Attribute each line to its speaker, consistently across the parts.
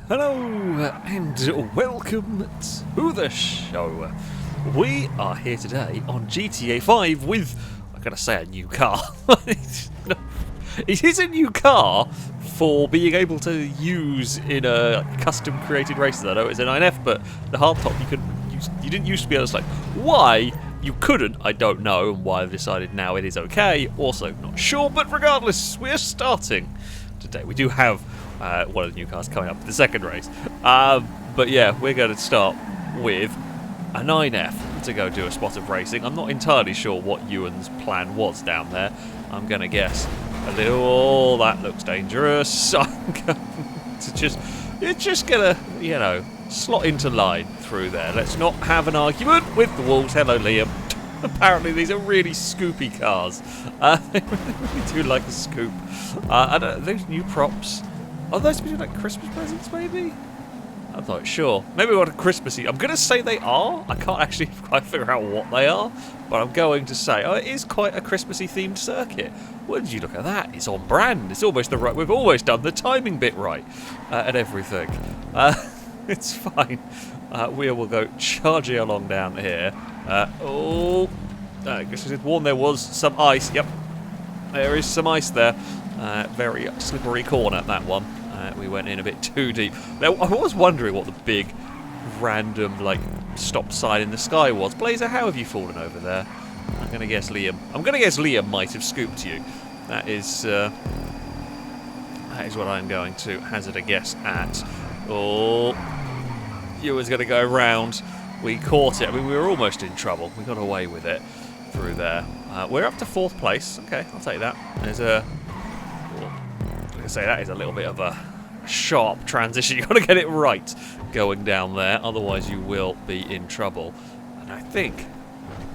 Speaker 1: Hello and welcome to the show. We are here today on GTA 5 with, I'm going to say, a new car. It is a new car for being able to use in a custom created races. I know it's an 9F, but the hardtop you didn't used to be able to select. Why you couldn't, I don't know, and why I've decided now it is okay. Also, not sure, but regardless, we're starting today. We do have one of the new cars coming up for the second race. But yeah, we're going to start with a 9F to go do a spot of racing. I'm not entirely sure what Ewan's plan was down there. I'm going to guess a little, oh, that looks dangerous. I'm going to it's just going to, you know, slot into line through there. Let's not have an argument with the walls. Hello, Liam. Apparently these are really scoopy cars. They really do like a scoop. I don't know, those new props, are those supposed to be like Christmas presents, maybe? I'm not sure. Maybe we want a Christmassy. I'm going to say they are. I can't actually quite figure out what they are, but I'm going to say, oh, it is quite a Christmassy themed circuit. Well, did you look at that? It's on brand. It's almost the right. We've always done the timing bit right and everything. It's fine. We will go charging along down here. I guess I did warn there was some ice. Yep, there is some ice there. Very slippery corner, that one. We went in a bit too deep. Now, I was wondering what the big, random, like, stop sign in the sky was. Blazer, how have you fallen over there? I'm going to guess Liam. I'm going to guess Liam might have scooped you. That is what I'm going to hazard a guess at. Oh, Ewan's going to go round. We caught it. I mean, we were almost in trouble. We got away with it through there. We're up to 4th place. Okay, I'll take that. There's a... I say that is a little bit of a sharp transition. You've got to get it right going down there, otherwise you will be in trouble. And I think,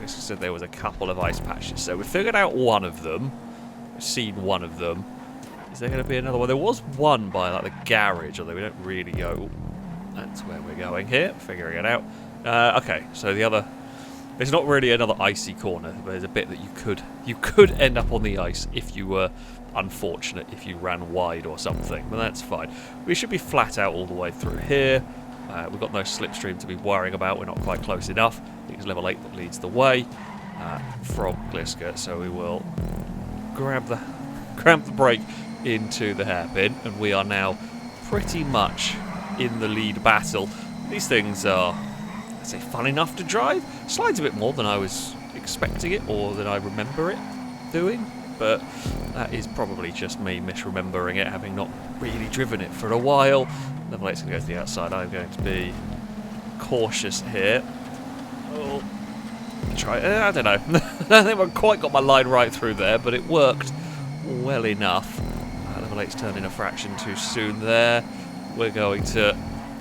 Speaker 1: as I said, there was a couple of ice patches, so we figured out one of them. We've seen one of them. Is there going to be another one? There was one by like the garage, although we don't really go. That's where we're going here, figuring it out. Okay, so the other. There's not really another icy corner, but there's a bit that you could end up on the ice if you were unfortunate, if you ran wide or something, but that's fine. We should be flat out all the way through here. We've got no slipstream to be worrying about. We're not quite close enough. I think it's level 8 that leads the way from Gliska, so we will grab the brake into the hairpin, and we are now pretty much in the lead battle. These things are, I'd say, fun enough to drive. Slides a bit more than I was expecting it, or than I remember it doing, but that is probably just me misremembering it, having not really driven it for a while. Level 8's going to go to the outside. I'm going to be cautious here. Oh, I don't know. I think I've quite got my line right through there, but it worked well enough. Level 8's turned in a fraction too soon there. We're going to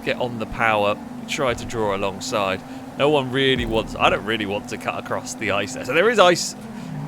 Speaker 1: get on the power, try to draw alongside. No one really wants... I don't really want to cut across the ice there. So there is ice.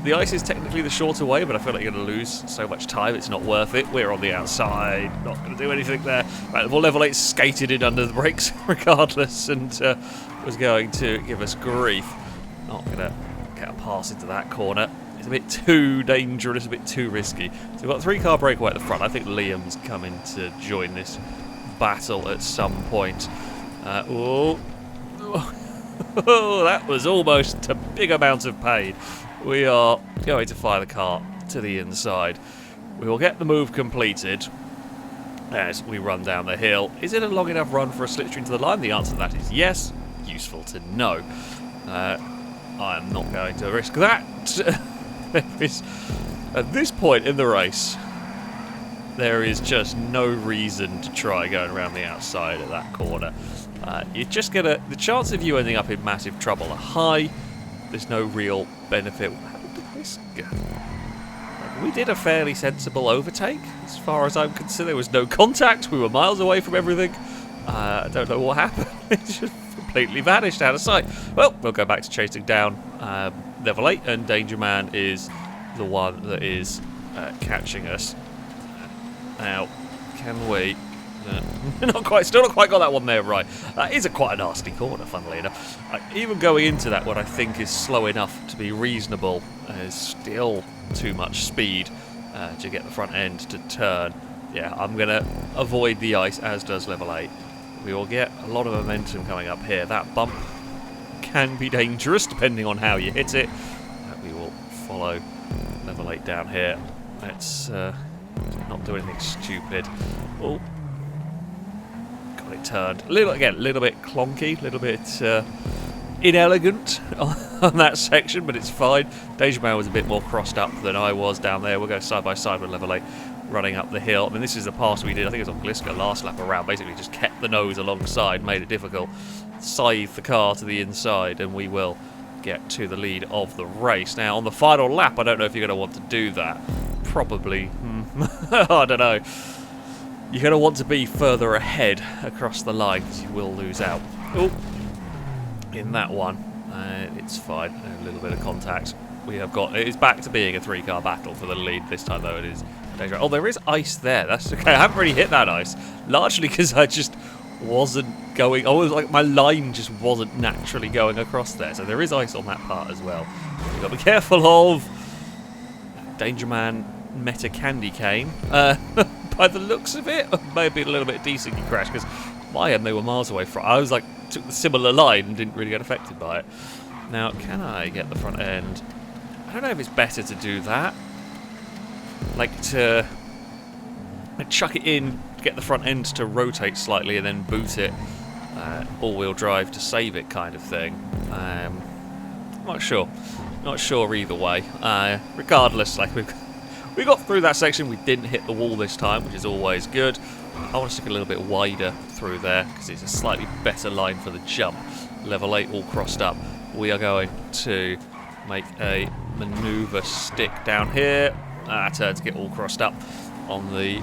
Speaker 1: The ice is technically the shorter way, but I feel like you're going to lose so much time, it's not worth it. We're on the outside, not going to do anything there. Right, well, level 8 skated in under the brakes regardless, and was going to give us grief. Not going to get a pass into that corner. It's a bit too dangerous, a bit too risky. So we've got 3-car breakaway at the front. I think Liam's coming to join this battle at some point. Oh, that was almost a big amount of pain. We are going to fire the car to the inside. We will get the move completed as we run down the hill. Is it a long enough run for a slipstream to the line? The answer to that is yes. Useful to know. I'm not going to risk that. At this point in the race, there is just no reason to try going around the outside of that corner. You're just gonna... The chance of you ending up in massive trouble are high. There's no real benefit. How did this go? We did a fairly sensible overtake, as far as I'm concerned. There was no contact. We were miles away from everything. I don't know what happened. It just completely vanished out of sight. Well, we'll go back to chasing down level 8, and Danger Man is the one that is catching us. Now, can we... still not quite got that one there right. That is quite a nasty corner, funnily enough. Even going into that, what I think is slow enough to be reasonable, is still too much speed to get the front end to turn. yeah, I'm going to avoid the ice, as does level 8. We will get a lot of momentum coming up here. That bump can be dangerous depending on how you hit it. We will follow level 8 down here. Let's not do anything stupid. Oh, got it turned. A little bit clonky, a little bit inelegant on that section, but it's fine. Danger Man was a bit more crossed up than I was down there. We'll go side by side with level 8 running up the hill. I mean, this is the pass we did, I think it was on Gliska last lap around. Basically just kept the nose alongside, made it difficult, scythe the car to the inside, and we will get to the lead of the race. Now, on the final lap, I don't know if you're going to want to do that. Probably. I don't know. You're going to want to be further ahead across the line, because you will lose out. Oh, in that one. It's fine. A little bit of contact. We have got. It's back to being a 3-car battle for the lead this time, though. It is dangerous. Oh, there is ice there. That's okay. I haven't really hit that ice, largely because I just wasn't going. I was like, my line just wasn't naturally going across there. So there is ice on that part as well. You've got to be careful of Danger Man Meta Candy Cane. By the looks of it, maybe a little bit decently crashed, because my end they were miles away from. I was like, took the similar line and didn't really get affected by it. Now, can I get the front end? I don't know if it's better to do that. Like to chuck it in, get the front end to rotate slightly and then boot it all-wheel drive to save it kind of thing. Not sure. Not sure either way. Regardless, like we got through that section. We didn't hit the wall this time, which is always good. I want to stick a little bit wider through there because it's a slightly better line for the jump. Level 8 all crossed up. We are going to make a manoeuvre stick down here. Turn to get all crossed up on the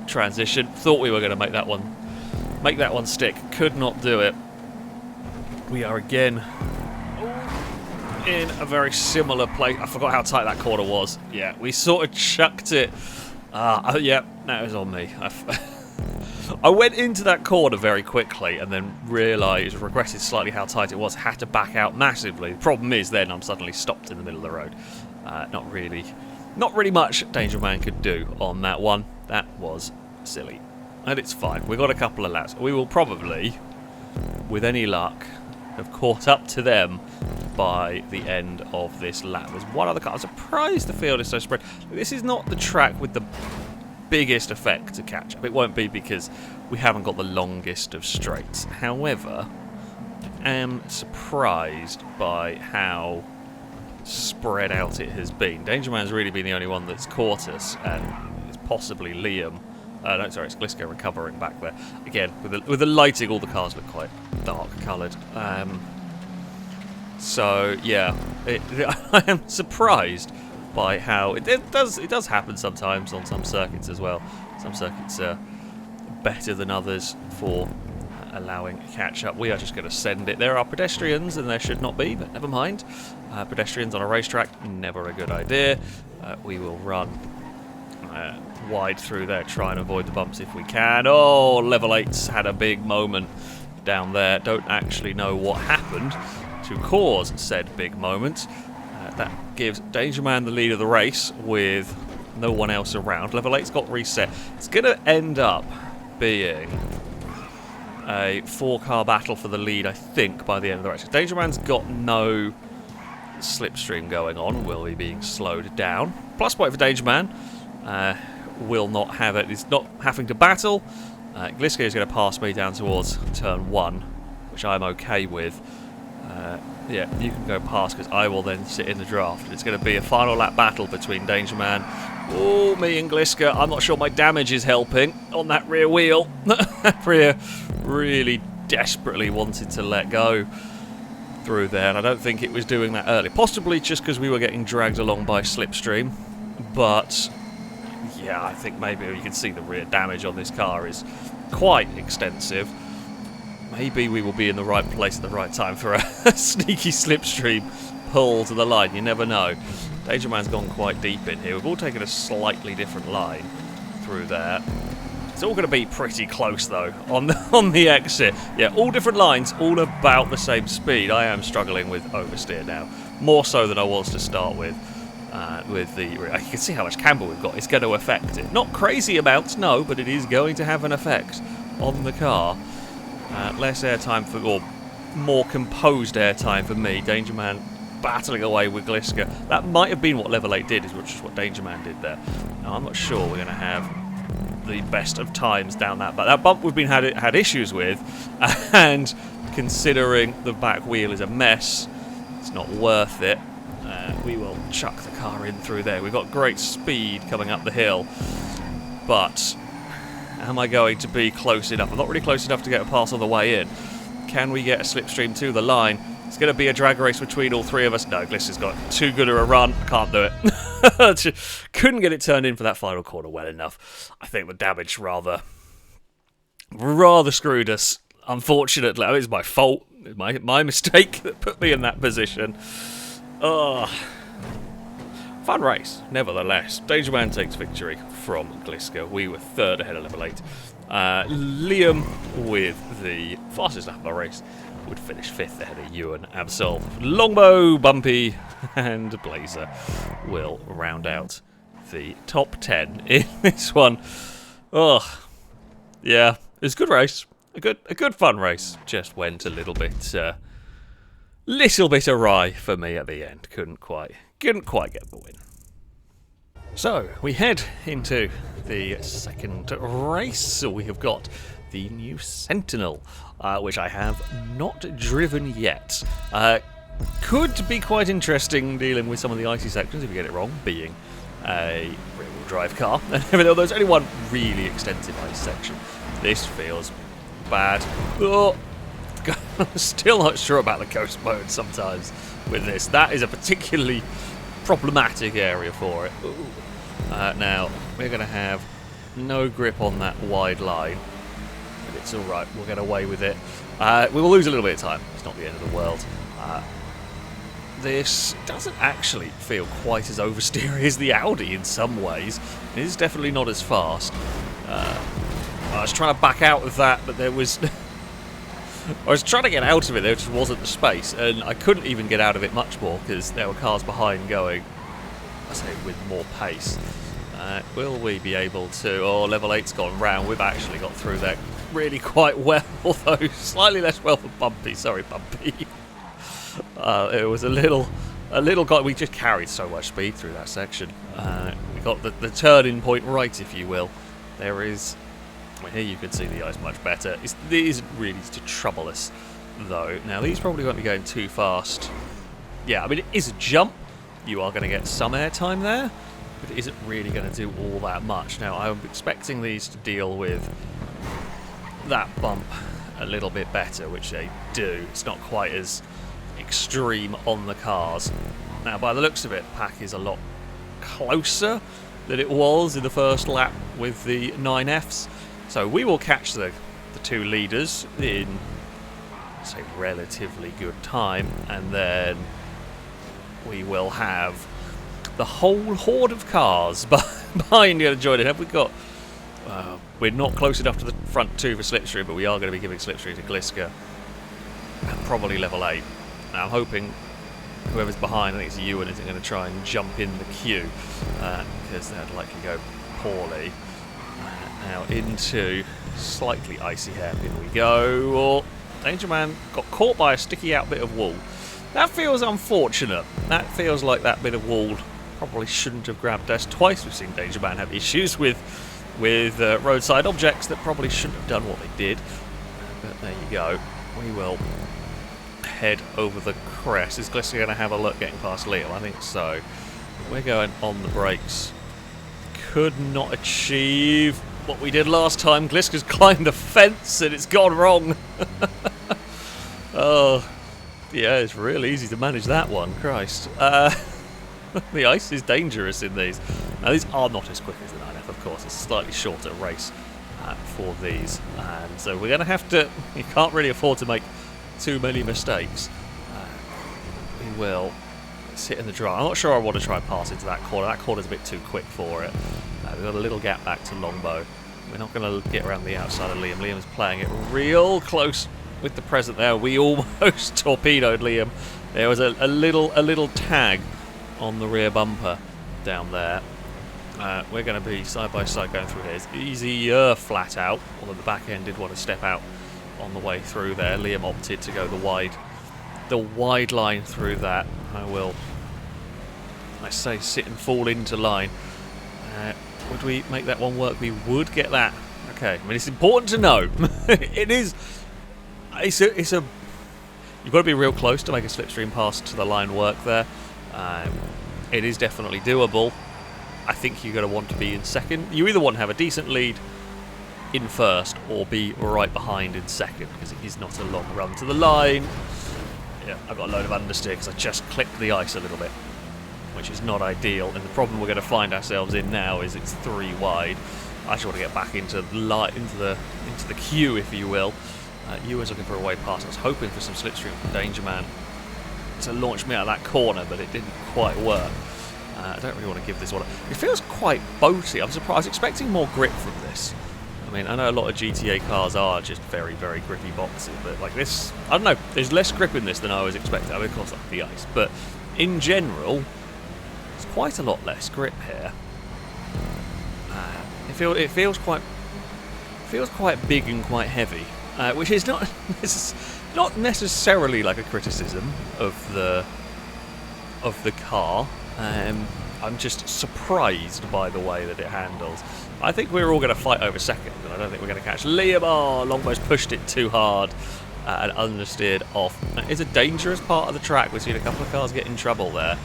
Speaker 1: transition. Thought we were going to make that one stick. Could not do it. We are again in a very similar place. I forgot how tight that corner was. Yeah, we sort of chucked it. Yeah, that was on me. I went into that corner very quickly and then realised, regretted slightly how tight it was, had to back out massively. The problem is then I'm suddenly stopped in the middle of the road. Not really much Danger Man could do on that one. That was silly. And it's fine. We've got a couple of laps. We will probably, with any luck, have caught up to them by the end of this lap. There's one other car. I'm surprised the field is so spread. This is not the track with the biggest effect to catch up. It won't be because we haven't got the longest of straights. However, I am surprised by how spread out it has been. Danger Man's really been the only one that's caught us, and it's possibly Liam. No, sorry, it's Gliska recovering back there. Again, with the lighting, all the cars look quite dark coloured. So yeah, I am surprised by how it does happen sometimes on some circuits as well. Some circuits are better than others for allowing a catch up. We are just going to send it. There are pedestrians and there should not be, but never mind. Pedestrians on a racetrack, never a good idea. We will run wide through there, try and avoid the bumps if we can. Oh, level 8's had a big moment down there. Don't actually know what happened to cause said big moment. That gives Danger Man the lead of the race with no one else around. Level 8's got reset. It's going to end up being a 4-car battle for the lead, I think, by the end of the race. Danger Man's got no slipstream going on, will be being slowed down. Plus point for Danger Man. Will not have it. He's not having to battle. Gliska is going to pass me down towards turn 1, which I'm okay with. Yeah, you can go past because I will then sit in the draft. It's going to be a final lap battle between Danger Man, oh, me and Gliska. I'm not sure my damage is helping on that rear wheel. That rear really desperately wanted to let go through there, and I don't think it was doing that early. Possibly just because we were getting dragged along by slipstream, but yeah, I think maybe you can see the rear damage on this car is quite extensive. Maybe we will be in the right place at the right time for a sneaky slipstream pull to the line. You never know. Danger Man's gone quite deep in here. We've all taken a slightly different line through there. It's all going to be pretty close, though, on the exit. Yeah, all different lines, all about the same speed. I am struggling with oversteer now. More so than I was to start with. with the... You can see how much camber we've got. It's going to affect it. Not crazy amounts, no, but it is going to have an effect on the car. Less airtime for... or more composed airtime for me. Danger Man battling away with Gliska. That might have been what level 8 did, which is what Danger Man did there. Now, I'm not sure we're going to have the best of times down that, but that bump we've been had issues with, and considering the back wheel is a mess, it's not worth it. We will chuck the car in through there. We've got great speed coming up the hill, but am I going to be close enough? I'm not really close enough to get a pass on the way in. Can we get a slipstream to the line? It's going to be a drag race between all three of us. No, Gliss has got too good a run. I can't do it. Couldn't get it turned in for that final corner well enough. I think the damage rather screwed us. Unfortunately, it was my fault. My mistake that put me in that position. Fun race, nevertheless. Danger Man takes victory from Gliska. We were third ahead of level 8. Liam, with the fastest lap of the race, would finish 5th ahead of Ewan, Absol. Longbow, Bumpy, and Blazer will round out the top 10 in this one. Yeah, it was a good race. A good fun race. Just went a little bit awry for me at the end. Couldn't quite get the win. So we head into the second race. So we have got the new Sentinel, which I have not driven yet. Could be quite interesting dealing with some of the icy sections if you get it wrong, being a rear-wheel drive car. And there's only one really extensive ice section. This feels bad. Still not sure about the coast mode sometimes with this. That is a particularly problematic area for it. Now, we're going to have no grip on that wide line. But it's alright, we'll get away with it. We will lose a little bit of time. It's not the end of the world. This doesn't actually feel quite as oversteery as the Audi in some ways. It is definitely not as fast. I was trying to back out of that, but there was... I was trying to get out of it, there just wasn't the space, and I couldn't even get out of it much more because there were cars behind going, I say, with more pace. Will we be able to... Oh, level 8's gone round. We've actually got through that really quite well, although slightly less well for Bumpy. Sorry, Bumpy. It was a little... We just carried so much speed through that section. We got the turning point right, if you will. There is... Well, here you can see the ice much better. It isn't really to trouble us, though. Now, these probably won't be going too fast. Yeah, I mean, it is a jump. You are going to get some airtime there, but it isn't really going to do all that much. Now, I'm expecting these to deal with that bump a little bit better, which they do. It's not quite as extreme on the cars. Now, by the looks of it, the pack is a lot closer than it was in the first lap with the 9Fs. So we will catch the two leaders in, say, relatively good time, and then we will have the whole horde of cars behind Indiana joining. Have we got... we're not close enough to the front two for slipstream, but we are going to be giving slipstream to Gliska at probably level 8. Now I'm hoping whoever's behind, I think it's Ewan, isn't going to try and jump in the queue, because that'd likely go poorly. Now into slightly icy hairpin we go. Oh, Danger Man got caught by a sticky out bit of wool. That feels unfortunate. That feels like that bit of wool probably shouldn't have grabbed us. Twice we've seen Danger Man have issues with roadside objects that probably shouldn't have done what they did. But there you go. We will head over the crest. Is Glister going to have a look getting past Liam? I think so. We're going on the brakes. Could not achieve what we did last time. Gliska's climbed the fence and it's gone wrong. Oh, yeah, it's really easy to manage that one. Christ. The ice is dangerous in these. Now, these are not as quick as the 9F, of course. It's a slightly shorter race for these. And so we're going to have to... You can't really afford to make too many mistakes. We will sit in the dry. I'm not sure I want to try and pass into that corner. That corner's a bit too quick for it. We've got a little gap back to Longbow. We're not going to get around the outside of Liam. Liam's playing it real close with the present there. We almost torpedoed Liam. There was a little tag on the rear bumper down there. We're going to be side by side going through here. It's easier flat out, although the back end did want to step out on the way through there. Liam opted to go the wide line through that. I say sit and fall into line. Would we make that one work? We would get that. Okay, I mean, it's important to know. It's a you've got to be real close to make a slipstream pass to the line work there. It is definitely doable. I think you're going to want to be in second. You either want to have a decent lead in first or be right behind in second, because it is not a long run to the line. Yeah, I've got a load of understeer because I just clipped the ice a little bit, which is not ideal. And the problem we're going to find ourselves in now is it's 3 wide. I just want to get back into the queue, if you will. You was looking for a way past. I was hoping for some slipstream from Danger Man to launch me out of that corner, but it didn't quite work. I don't really want to give this one. It feels quite boaty. I'm surprised. I was expecting more grip from this. I mean, I know a lot of GTA cars are just very, very grippy boxy, but like this, I don't know. There's less grip in this than I was expecting. I mean, of course, like the ice, but in general, it's quite a lot less grip here. It feels quite big and quite heavy, which is not necessarily like a criticism of the car. I'm just surprised by the way that it handles. I think we're all going to fight over second, and I don't think we're going to catch Liam. Oh, Longbows pushed it too hard and understeered off. It's a dangerous part of the track. We've seen a couple of cars get in trouble there.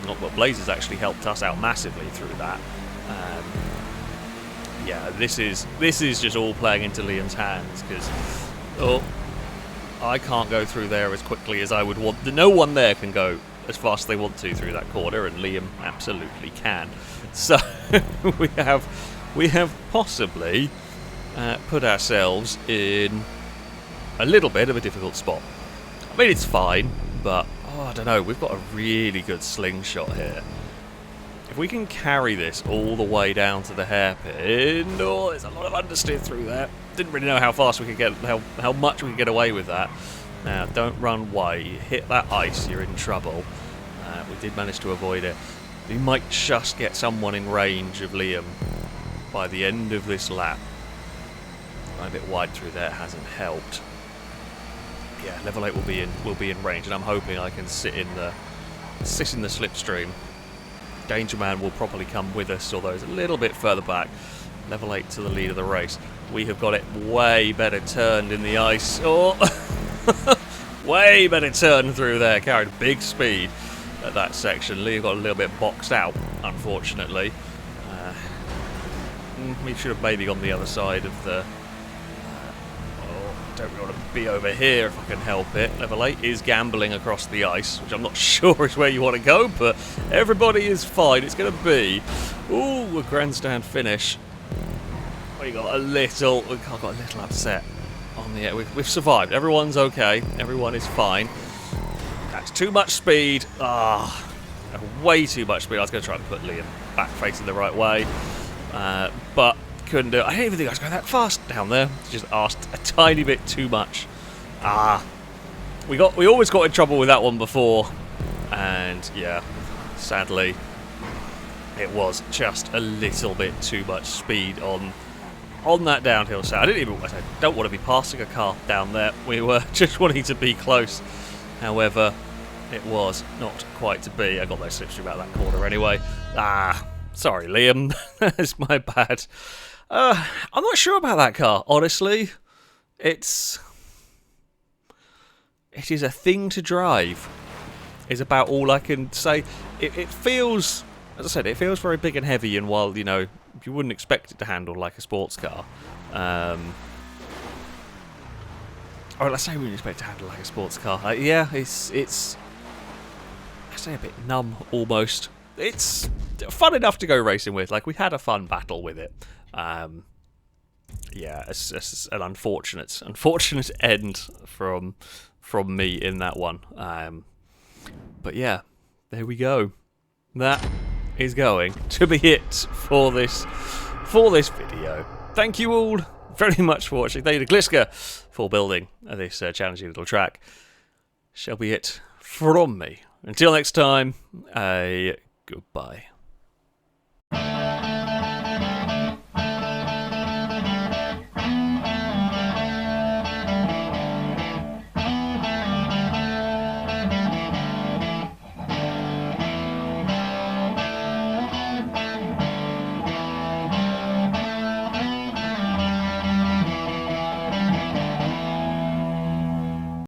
Speaker 1: Well, Blazers actually helped us out massively through that. Yeah, this is just all playing into Liam's hands, because I can't go through there as quickly as I would want. No one there can go as fast as they want to through that corner, and Liam absolutely can. So we have possibly put ourselves in a little bit of a difficult spot. I mean, it's fine, but I don't know. We've got a really good slingshot here. If we can carry this all the way down to the hairpin, there's a lot of understeer through there. Didn't really know how fast we could get, how much we could get away with that. Now, don't run wide. You hit that ice, you're in trouble. We did manage to avoid it. We might just get someone in range of Liam by the end of this lap. A bit wide through there hasn't helped. Yeah, level 8 will be in range, and I'm hoping I can sit in the slipstream. Danger Man will probably come with us, although he's a little bit further back. Level 8 to the lead of the race. We have got it way better turned in the ice. Oh, way better turn through there. Carried big speed at that section. Lee got a little bit boxed out, unfortunately. We should have maybe gone the other side of the... don't really want to be over here if I can help it. Level 8 is gambling across the ice, which I'm not sure is where you want to go, but everybody is fine. It's going to be, a grandstand finish. We got a little upset on the air. We've survived. Everyone's okay. Everyone is fine. That's too much speed. Way too much speed. I was going to try and put Liam back facing the right way, but couldn't do it. I didn't even think I was going that fast down there. Just asked a tiny bit too much. We always got in trouble with that one before, and yeah, sadly, it was just a little bit too much speed on that downhill side. I don't want to be passing a car down there. We were just wanting to be close. However, it was not quite to be. I got no slipstream out of that corner anyway. Sorry, Liam. That's my bad. I'm not sure about that car, honestly. It is a thing to drive, is about all I can say. It feels, as I said, it feels very big and heavy, and while, you wouldn't expect it to handle like a sports car. Or let's say we wouldn't expect it to handle like a sports car. Yeah, it's I say a bit numb, almost. It's fun enough to go racing with. Like, we had a fun battle with it. Yeah, it's an unfortunate end from me in that one. But yeah, there we go. That is going to be it for this video. Thank you all very much for watching. Thank you to Gliska for building this challenging little track. Shall be it from me. Until next time, goodbye.